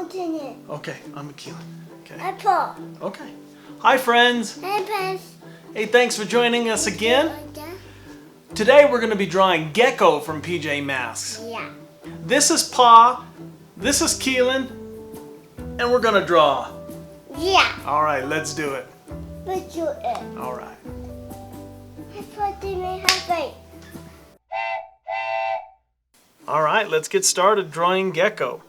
continue. Okay, I'm a Keelin. Okay. Apple. Okay. Hi, friends. Hey, friends. Hey, thanks for joining us again. Today we're going to be drawing Gekko from PJ Masks. Yeah. This is Pa. This is Keelin. And we're going to draw. Yeah. All right, let's do it. Let's do it. All right. All right, let's get started drawing Gekko.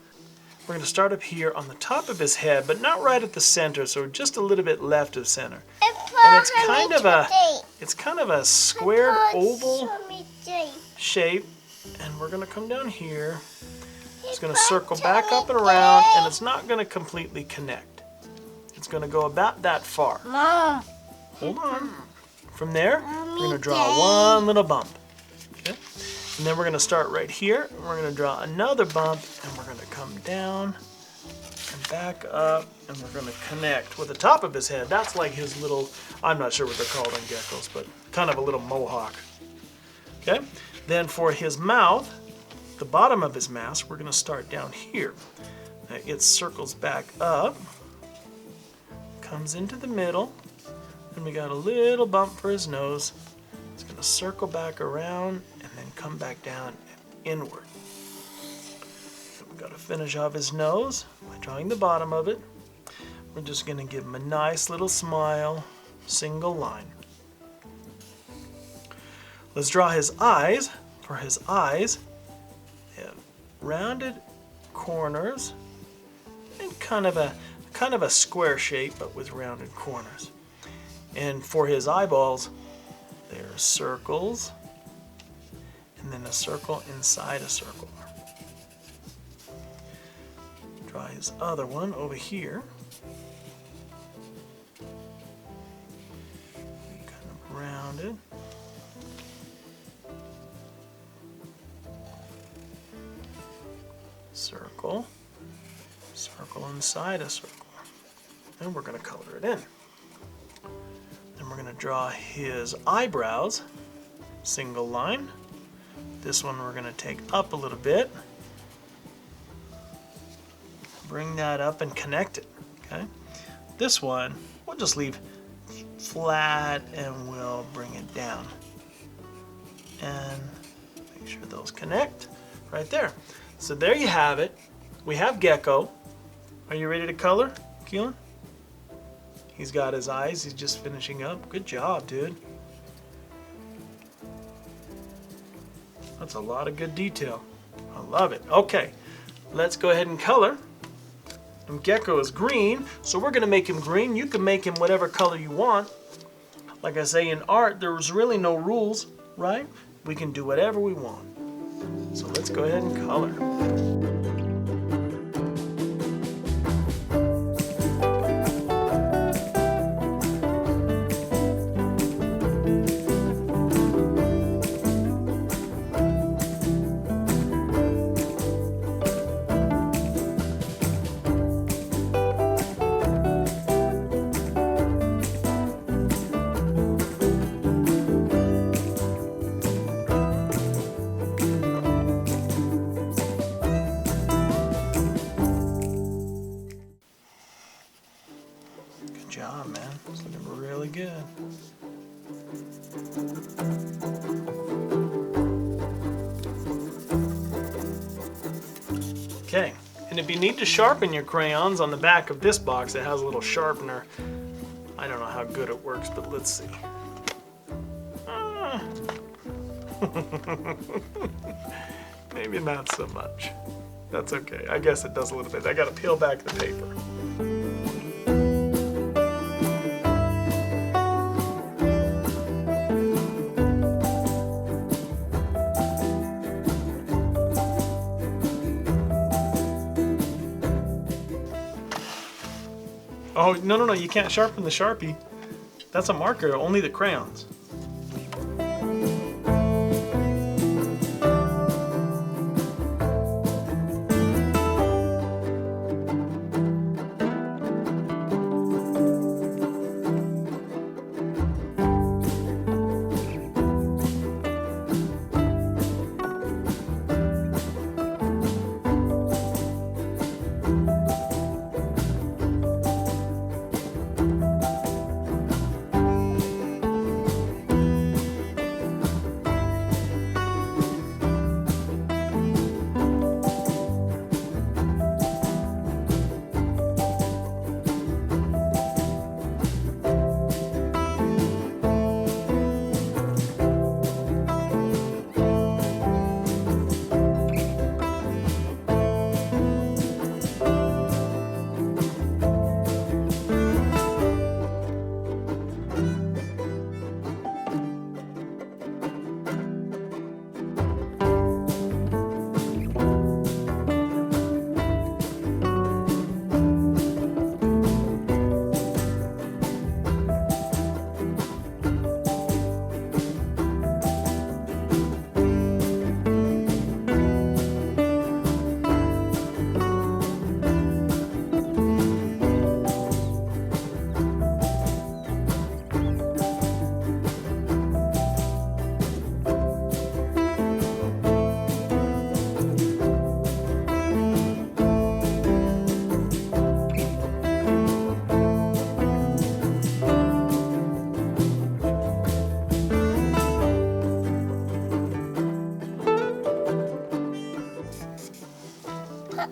We're going to start up here on the top of his head, but not right at the center, so just a little bit left of center. And it's kind of a squared oval shape, and we're going to come down here. It's going to circle back up and around, and it's not going to completely connect. It's going to go about that far. Mom. Hold on. From there, we're going to draw one little bump. Okay? And then we're going to start right here. And we're going to draw another bump, and we're going to come down and back up, and we're going to connect with the top of his head. That's like his little, I'm not sure what they're called on geckos, but kind of a little mohawk. Okay? Then for his mouth, the bottom of his mask, we're going to start down here. It circles back up, comes into the middle, and we got a little bump for his nose. It's going to circle back around and then come back down and inward. We've got to finish off his nose by drawing the bottom of it. We're just going to give him a nice little smile, single line. Let's draw his eyes. For his eyes, they have rounded corners and kind of a square shape, but with rounded corners. And for his eyeballs, there are circles, and then a circle inside a circle. Draw his other one over here. Kind of rounded. Circle, circle inside a circle. And we're going to color it in. Then we're going to draw his eyebrows, single line. This one we're going to take up a little bit. Bring that up and connect it, okay? This one, we'll just leave flat and we'll bring it down. And make sure those connect right there. So there you have it. We have Gekko. Are you ready to color, Keelin? He's got his eyes. He's just finishing up. Good job, dude. That's a lot of good detail. I love it. Okay, let's go ahead and color. And Gekko is green, so we're going to make him green. You can make him whatever color you want. Like I say, in art, there's really no rules, right? We can do whatever we want. So let's go ahead and color. Good job, man. It's looking really good. Okay, and if you need to sharpen your crayons, on the back of this box it has a little sharpener. I don't know how good it works, but let's see. Maybe not so much. That's okay. I guess it does a little bit. I gotta peel back the paper. Oh, no, you can't sharpen the Sharpie. That's a marker, only the crayons.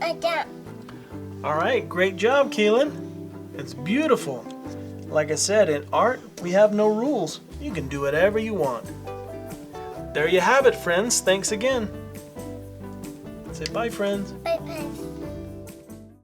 Like that. All right, great job, Keelin. It's beautiful. Like I said, in art, we have no rules. You can do whatever you want. There you have it, friends. Thanks again. Say bye, friends. Bye.